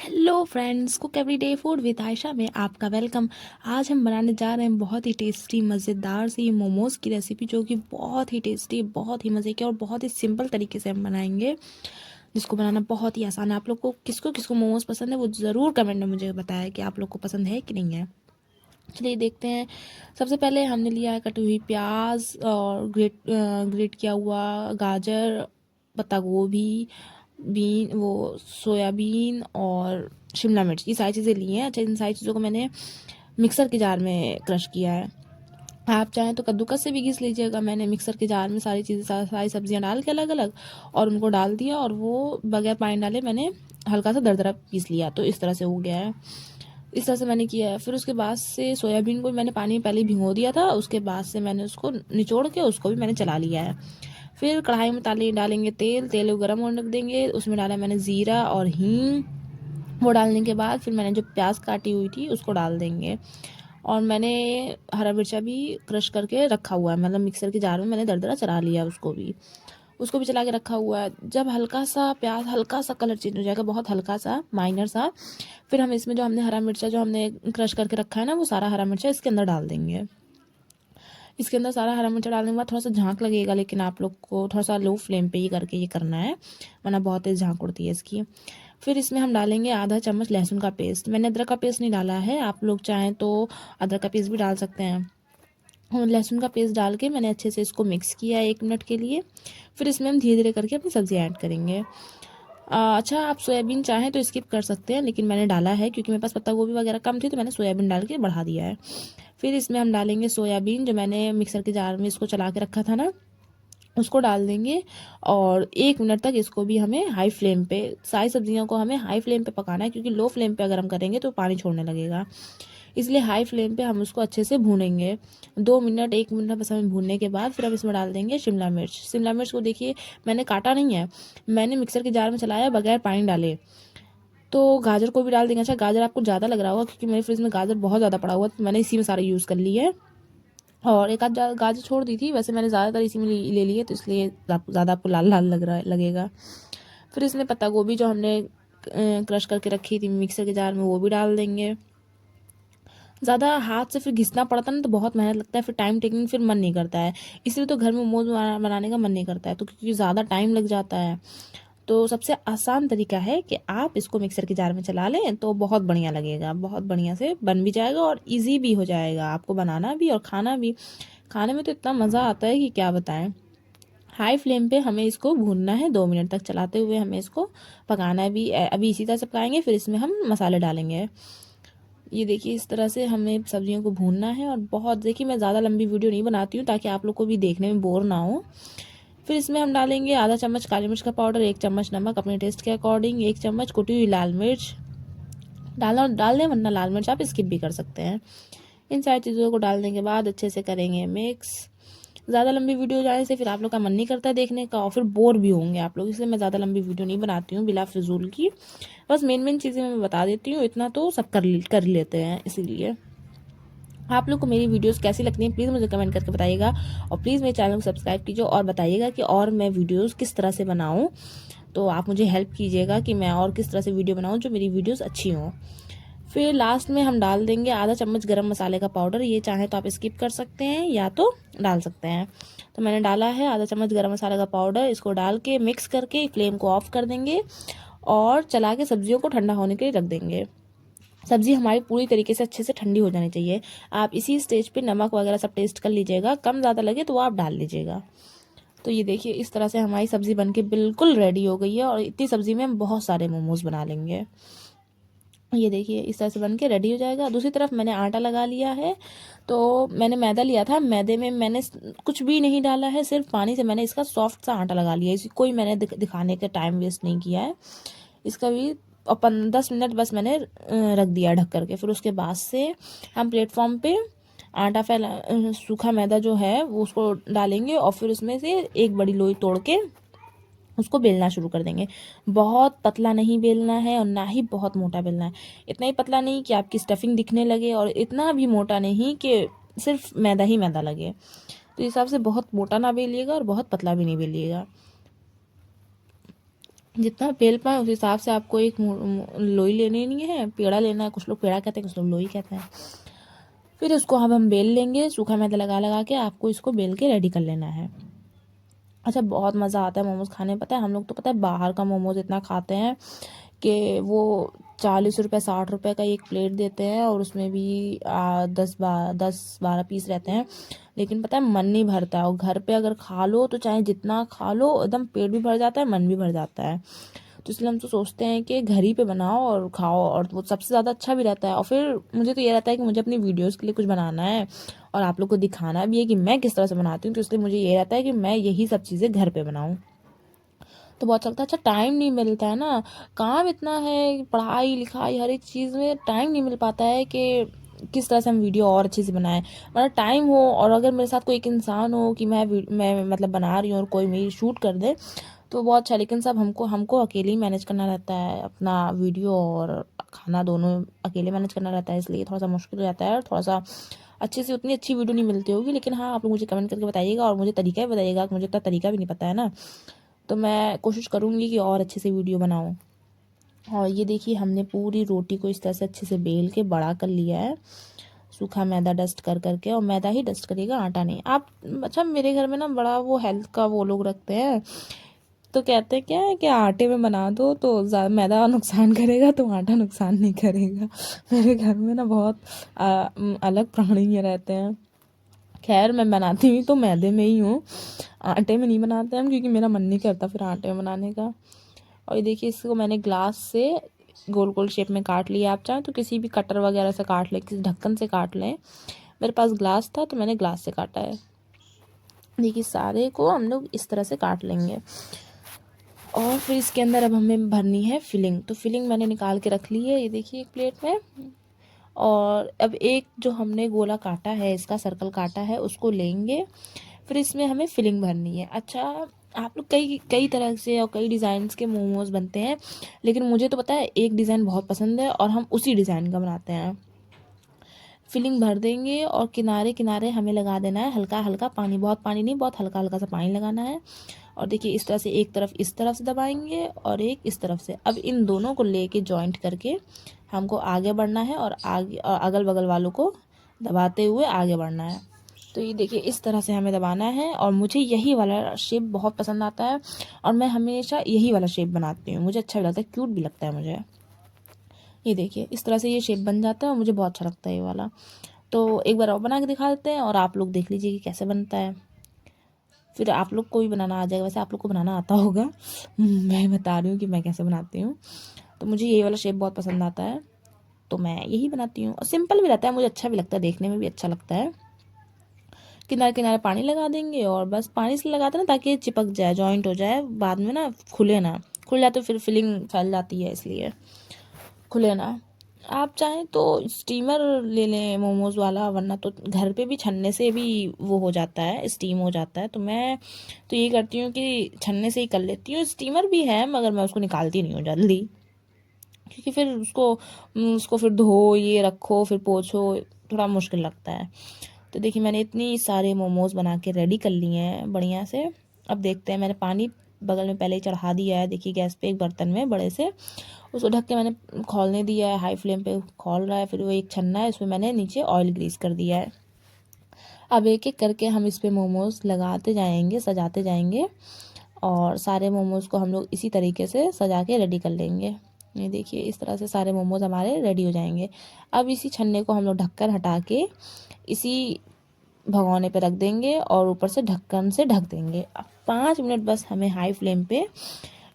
Hello friends, cook everyday food with Ayesha में आपका welcome. आज हम बनाने जा रहे हैं बहुत ही टेस्टी मज़ेदार सी मोमोज़ की रेसिपी, जो कि बहुत ही टेस्टी, बहुत ही मज़े की और बहुत ही सिंपल तरीके से हम बनाएंगे, जिसको बनाना बहुत ही आसान है। आप लोग को किसको किसको मोमोज़ पसंद है वो ज़रूर कमेंट में मुझे बताया कि आप लोग को पसंद है कि नहीं है। चलिए देखते हैं। सबसे पहले हमने लिया है कटी हुई प्याज और ग्रेट किया हुआ गाजर, पत्ता गोभी, सोयाबीन और शिमला मिर्च, ये सारी चीज़ें ली हैं। अच्छा, इन सारी चीज़ों को मैंने मिक्सर के जार में क्रश किया है। आप चाहें तो कद्दूकस से भी घिस लीजिएगा। मैंने मिक्सर के जार में सारी चीज़ें सारी सब्जियां डाल के अलग अलग और उनको डाल दिया, और वो बगैर पानी डाले मैंने हल्का सा दरदरा पीस लिया। तो इस तरह से हो गया है। इस तरह से मैंने किया है। फिर उसके बाद से सोयाबीन को मैंने पानी में पहले भिगो दिया था। उसके बाद से मैंने उसको निचोड़ के उसको भी मैंने चला लिया है। फिर कढ़ाई में डालेंगे तेल को गर्म होने रख देंगे। उसमें डाला मैंने ज़ीरा और हींग। वो डालने के बाद फिर मैंने जो प्याज काटी हुई थी उसको डाल देंगे, और मैंने हरा मिर्चा भी क्रश करके रखा हुआ है, मतलब मिक्सर के जार में मैंने दरदरा चला लिया उसको भी चला के रखा हुआ है। जब हल्का सा प्याज हल्का सा कलर चेंज हो जाएगा, बहुत हल्का सा माइनर सा, फिर हम इसमें जो हमने हरा मिर्चा जो हमने क्रश करके रखा है ना, वो सारा हरा मिर्चा इसके अंदर डाल देंगे। इसके अंदर सारा हरा मिर्चा डालने के बाद थोड़ा सा झांक लगेगा, लेकिन आप लोग को थोड़ा सा लो फ्लेम पे ही करके ये करना है, वरना बहुत तेज़ झांक उड़ती है इसकी। फिर इसमें हम डालेंगे आधा चम्मच लहसुन का पेस्ट। मैंने अदरक का पेस्ट नहीं डाला है, आप लोग चाहें तो अदरक का पेस्ट भी डाल सकते हैं। और लहसुन का पेस्ट डाल के मैंने अच्छे से इसको मिक्स किया 1 मिनट के लिए। फिर इसमें हम धीरे धीरे करके अपनी सब्ज़ी ऐड करेंगे। अच्छा, आप सोयाबीन चाहें तो स्किप कर सकते हैं, लेकिन मैंने डाला है क्योंकि मेरे पास पत्ता गोभी वगैरह कम थी, तो मैंने सोयाबीन डाल के बढ़ा दिया है। फिर इसमें हम डालेंगे सोयाबीन, जो मैंने मिक्सर के जार में इसको चला के रखा था ना, उसको डाल देंगे। और 1 मिनट तक इसको भी हमें हाई फ्लेम पे, सारी सब्जियों को हमें हाई फ्लेम पे पकाना है, क्योंकि लो फ्लेम पे अगर हम करेंगे तो पानी छोड़ने लगेगा। इसलिए हाई फ्लेम पे हम उसको अच्छे से भूनेंगे। 2 मिनट 1 मिनट बस हमें भूनने के बाद फिर हम इसमें डाल देंगे शिमला मिर्च। शिमला मिर्च को देखिए, मैंने काटा नहीं है, मैंने मिक्सर के जार में चलाया बगैर पानी डाले। तो गाजर को भी डाल देंगे। अच्छा, गाजर आपको ज़्यादा लग रहा होगा क्योंकि मेरे फ्रिज में गाजर बहुत ज़्यादा पड़ा हुआ था, तो मैंने इसी में सारा यूज़ कर लिया है। और एक आध गाजर छोड़ दी थी, वैसे मैंने ज़्यादातर इसी में ले लिए, तो इसलिए ज़्यादा आपको लाल लाल लगेगा। फिर इसमें पत्ता गोभी जो हमने क्रश करके रखी थी मिक्सर के जार में, वो भी डाल देंगे। ज़्यादा हाथ से फिर घिसना पड़ता है ना, तो बहुत मेहनत लगता है, फिर टाइम टेकिंग, फिर मन नहीं करता है। इसलिए तो घर में मोमोज बनाने का मन नहीं करता है, तो क्योंकि ज़्यादा टाइम लग जाता है। तो सबसे आसान तरीका है कि आप इसको मिक्सर के जार में चला लें, तो बहुत बढ़िया लगेगा, बहुत बढ़िया से बन भी जाएगा और इजी भी हो जाएगा आपको बनाना भी और खाना भी। खाने में तो इतना मज़ा आता है कि क्या बताएं। हाई फ्लेम पे हमें इसको भूनना है, 2 मिनट तक चलाते हुए हमें इसको पकाना है भी। अभी इसी तरह से पकाएंगे, फिर इसमें हम मसाले डालेंगे। ये देखिए, इस तरह से हमें सब्जियों को भूनना है। और बहुत, देखिए मैं ज़्यादा लंबी वीडियो नहीं बनाती हूँ ताकि आप लोग को भी देखने में बोर ना हो। फिर इसमें हम डालेंगे आधा चम्मच काली मिर्च का पाउडर, 1 चम्मच नमक अपने टेस्ट के अकॉर्डिंग, 1 चम्मच कुटी हुई लाल मिर्च डाल दें, वरना लाल मिर्च आप स्किप भी कर सकते हैं। इन सारी चीज़ों को डालने के बाद अच्छे से करेंगे मिक्स। ज़्यादा लंबी वीडियो जाने से फिर आप लोग का मन नहीं करता देखने का, और फिर बोर भी होंगे आप लोग, इसलिए मैं ज़्यादा लंबी वीडियो नहीं बनाती हूँ बिला फिजूल की। बस मेन मेन चीज़ें मैं बता देती हूँ, इतना तो सब कर लेते हैं। इसीलिए आप लोग को मेरी वीडियोस कैसी लगती हैं प्लीज़ मुझे कमेंट करके बताइएगा, और प्लीज़ मेरे चैनल को सब्सक्राइब कीजिए और बताइएगा कि और मैं वीडियोस किस तरह से बनाऊं। तो आप मुझे हेल्प कीजिएगा कि मैं और किस तरह से वीडियो बनाऊं जो मेरी वीडियोस अच्छी हों। फिर लास्ट में हम डाल देंगे आधा चम्मच गरम मसाले का पाउडर। ये चाहे तो आप स्किप कर सकते हैं या तो डाल सकते हैं। तो मैंने डाला है आधा चम्मच गरम मसाले का पाउडर। इसको डाल के मिक्स करके फ्लेम को ऑफ कर देंगे और चला के सब्जियों को ठंडा होने के लिए रख देंगे। सब्ज़ी हमारी पूरी तरीके से अच्छे से ठंडी हो जानी चाहिए। आप इसी स्टेज पे नमक वगैरह सब टेस्ट कर लीजिएगा, कम ज़्यादा लगे तो वो आप डाल लीजिएगा। तो ये देखिए, इस तरह से हमारी सब्ज़ी बनके बिल्कुल रेडी हो गई है, और इतनी सब्ज़ी में हम बहुत सारे मोमोज़ बना लेंगे। ये देखिए, इस तरह से बन के रेडी हो जाएगा। दूसरी तरफ मैंने आटा लगा लिया है। तो मैंने मैदा लिया था, मैदे में मैंने कुछ भी नहीं डाला है, सिर्फ पानी से मैंने इसका सॉफ्ट सा आटा लगा लिया है। इसी कोई मैंने दिखाने का टाइम वेस्ट नहीं किया है इसका भी। और 10 मिनट बस मैंने रख दिया ढक करके। फिर उसके बाद से हम प्लेटफॉर्म पे आटा सूखा मैदा जो है वो उसको डालेंगे, और फिर उसमें से एक बड़ी लोई तोड़ के उसको बेलना शुरू कर देंगे। बहुत पतला नहीं बेलना है और ना ही बहुत मोटा बेलना है। इतना ही पतला नहीं कि आपकी स्टफिंग दिखने लगे, और इतना भी मोटा नहीं कि सिर्फ मैदा ही मैदा लगे। तो इस हिसाब से बहुत मोटा ना बेलिएगा और बहुत पतला भी नहीं बेलिएगा। जितना बेल पाए उस हिसाब से आपको एक लोई लेनी नहीं है, पेड़ा लेना है। कुछ लोग पेड़ा कहते हैं, कुछ लोग लोई कहते हैं। फिर इसको अब हम बेल लेंगे, सूखा मैदा लगा लगा के आपको इसको बेल के रेडी कर लेना है। अच्छा, बहुत मज़ा आता है मोमोज़ खाने में। पता है हम लोग तो पता है बाहर का मोमोज़ इतना खाते हैं कि वो 40 रुपये 60 रुपये का एक प्लेट देते हैं, और उसमें भी 10-12 पीस रहते हैं। लेकिन पता है मन नहीं भरता है। और घर पे अगर खा लो तो चाहे जितना खा लो एकदम पेट भी भर जाता है, मन भी भर जाता है। तो इसलिए हम तो सोचते हैं कि घर ही पे बनाओ और खाओ, और वो सबसे ज़्यादा अच्छा भी रहता है। और फिर मुझे तो ये रहता है कि मुझे अपनी वीडियोज़ के लिए कुछ बनाना है और आप लोग को दिखाना भी है कि मैं किस तरह से बनाती हूँ। तो इसलिए मुझे ये रहता है कि मैं यही सब चीज़ें घर पे बनाऊँ। तो बहुत चलता है। अच्छा, टाइम नहीं मिलता है ना, काम इतना है, पढ़ाई लिखाई हर एक चीज़ में टाइम नहीं मिल पाता है कि किस तरह से हम वीडियो और अच्छे से बनाएं। मतलब टाइम हो और अगर मेरे साथ कोई एक इंसान हो कि मैं मतलब बना रही हूँ और कोई मेरी शूट कर दे तो बहुत अच्छा। लेकिन सब हमको हमको अकेले ही मैनेज करना रहता है, अपना वीडियो और खाना दोनों अकेले मैनेज करना रहता है, इसलिए थोड़ा सा मुश्किल हो जाता है और थोड़ा सा अच्छे से उतनी अच्छी वीडियो नहीं मिलती होगी। लेकिन हाँ, आप लोग मुझे कमेंट करके बताइएगा और मुझे तरीका भी बताइएगा, मुझे इतना तरीका भी नहीं पता है ना। तो मैं कोशिश करूँगी कि और अच्छे से वीडियो बनाऊँ। और ये देखिए, हमने पूरी रोटी को इस तरह से अच्छे से बेल के बड़ा कर लिया है, सूखा मैदा डस्ट कर करके। और मैदा ही डस्ट करिएगा, आटा नहीं। आप अच्छा, मेरे घर में ना बड़ा वो हेल्थ का वो लोग रखते हैं, तो कहते हैं क्या है कि आटे में बना दो तो मैदा नुकसान करेगा तो आटा नुकसान नहीं करेगा। मेरे घर में ना बहुत अलग प्राणी रहते हैं। खैर, मैं बनाती हूँ तो मैदे में ही हूँ, आटे में नहीं बनाते हम, क्योंकि मेरा मन नहीं करता फिर आटे में बनाने का। और ये देखिए, इसको मैंने ग्लास से गोल गोल शेप में काट लिया। आप चाहें तो किसी भी कटर वगैरह से काट लें, किसी ढक्कन से काट लें। मेरे पास ग्लास था तो मैंने ग्लास से काटा है। देखिए, सारे को हम लोग इस तरह से काट लेंगे। और फिर इसके अंदर अब हमें भरनी है फिलिंग। तो फिलिंग मैंने निकाल के रख ली है, ये देखिए एक प्लेट में। और अब एक जो हमने गोला काटा है, इसका सर्कल काटा है, उसको लेंगे। फिर इसमें हमें फिलिंग भरनी है। अच्छा, आप लोग कई कई तरह से और कई डिज़ाइंस के मोमोज बनते हैं, लेकिन मुझे तो पता है एक डिज़ाइन बहुत पसंद है और हम उसी डिज़ाइन का बनाते हैं। फिलिंग भर देंगे और किनारे किनारे हमें लगा देना है हल्का हल्का पानी, बहुत पानी नहीं, बहुत हल्का हल्का सा पानी लगाना है। और देखिए, इस तरह से एक तरफ इस तरफ से दबाएंगे और एक इस तरफ से। अब इन दोनों को लेके जॉइंट करके हमको आगे बढ़ना है और आगे और अगल बगल वालों को दबाते हुए आगे बढ़ना है। तो ये देखिए, इस तरह से हमें दबाना है। और मुझे यही वाला शेप बहुत पसंद आता है और मैं हमेशा यही वाला शेप बनाती हूँ, मुझे अच्छा भी लगता है, क्यूट भी लगता है मुझे। ये देखिए, इस तरह से ये शेप बन जाता है और मुझे बहुत अच्छा लगता है ये वाला। तो एक बार और बना के दिखा देते हैं और आप लोग देख लीजिए कि कैसे बनता है। फिर आप लोग को भी बनाना आ जाएगा, वैसे आप लोग को बनाना आता होगा। मैं बता रही हूँ कि मैं कैसे बनाती हूँ। तो मुझे ये वाला शेप बहुत पसंद आता है, तो मैं यही बनाती हूँ। और सिंपल भी रहता है, मुझे अच्छा भी लगता है, देखने में भी अच्छा लगता है। किनारे किनारे पानी लगा देंगे और बस पानी से लगाते ना ताकि चिपक जाए, जॉइंट हो जाए, बाद में ना खुले ना। खुल जाए तो फिर फिलिंग फैल जाती है, इसलिए खुले ना। आप चाहें तो स्टीमर ले लें मोमोज़ वाला, वरना तो घर पे भी छन्ने से भी वो हो जाता है, स्टीम हो जाता है। तो मैं तो ये करती हूँ कि छन्ने से ही कर लेती हूँ। स्टीमर भी है मगर मैं उसको निकालती नहीं हूँ जल्दी, क्योंकि फिर उसको फिर धो, ये रखो, फिर पोछो, थोड़ा मुश्किल लगता है। तो देखिए, मैंने इतनी सारे मोमोज़ बना के रेडी कर लिए हैं बढ़िया से। अब देखते हैं, मैंने पानी बगल में पहले ही चढ़ा दिया है, देखिए गैस पे एक बर्तन में बड़े से। उसको ढक के मैंने खौलने दिया है, हाई फ्लेम पे खौल रहा है। फिर वो एक छन्ना है, उसमें मैंने नीचे ऑयल ग्रीस कर दिया है। अब एक एक करके हम इस पे मोमोज़ लगाते जाएंगे, सजाते जाएंगे, और सारे मोमोज़ को हम लोग इसी तरीके से सजा के रेडी कर लेंगे। ये देखिए, इस तरह से सारे मोमोज़ हमारे रेडी हो जाएंगे। अब इसी छन्ने को हम लोग ढक्कन हटा के इसी भगोने पे रख देंगे और ऊपर से ढक्कन से ढक देंगे। अब 5 मिनट बस हमें हाई फ्लेम पे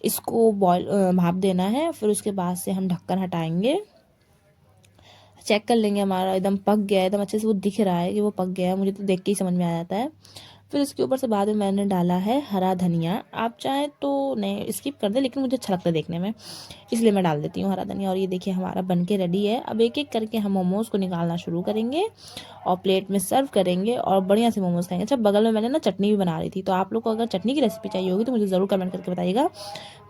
इसको बॉयल भाप देना है। फिर उसके बाद से हम ढक्कन हटाएंगे, चेक कर लेंगे हमारा एकदम पक गया है, एकदम अच्छे से वो दिख रहा है कि वो पक गया है, मुझे तो देख के ही समझ में आ जाता है। फिर इसके ऊपर से बाद में मैंने डाला है हरा धनिया। आप चाहें तो नहीं स्किप कर दे, लेकिन मुझे अच्छा लगता है देखने में, इसलिए मैं डाल देती हूँ हरा धनिया। और ये देखिए, हमारा बन के रेडी है। अब एक एक करके हम मोमोज़ को निकालना शुरू करेंगे और प्लेट में सर्व करेंगे और बढ़िया से मोमोज़ खाएंगे। अच्छा, बगल में मैंने ना चटनी भी बना रही थी, तो आप लोग को अगर चटनी की रेसिपी चाहिए होगी तो मुझे ज़रूर कमेंट करके बताइएगा,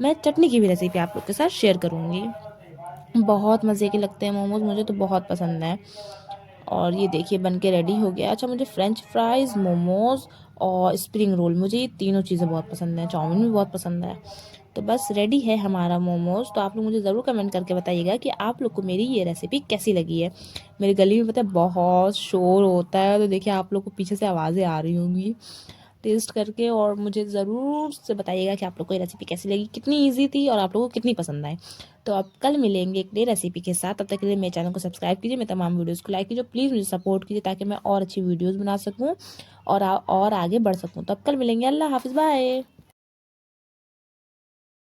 मैं चटनी की भी रेसिपी आप लोग के साथ शेयर करूँगी। बहुत मज़े के लगते हैं मोमोज़, मुझे तो बहुत पसंद है। और ये देखिए, बन के रेडी हो गया। अच्छा, मुझे फ्रेंच फ्राइज़, मोमोज़ और स्प्रिंग रोल, मुझे ये तीनों चीज़ें बहुत पसंद हैं। चाउमीन भी बहुत पसंद है। तो बस रेडी है हमारा मोमोज़। तो आप लोग मुझे ज़रूर कमेंट करके बताइएगा कि आप लोग को मेरी ये रेसिपी कैसी लगी है। मेरी गली में पता है बहुत शोर होता है, तो देखिए आप लोग को पीछे से आवाज़ें आ रही होंगी। टेस्ट करके और मुझे ज़रूर से बताइएगा कि आप लोग को ये रेसिपी कैसी लगी, कितनी ईजी थी और आप लोगों को कितनी पसंद आई। तो अब कल मिलेंगे एक नई रेसिपी के साथ। तब तक के लिए मेरे चैनल को सब्सक्राइब कीजिए, मेरे तमाम वीडियोज़ को लाइक कीजिए, प्लीज़ मुझे सपोर्ट कीजिए ताकि मैं और अच्छी वीडियोज़ बना सकूँ और आगे बढ़ सकूँ। तो अब कल मिलेंगे। अल्लाह हाफ़िज़, बाय।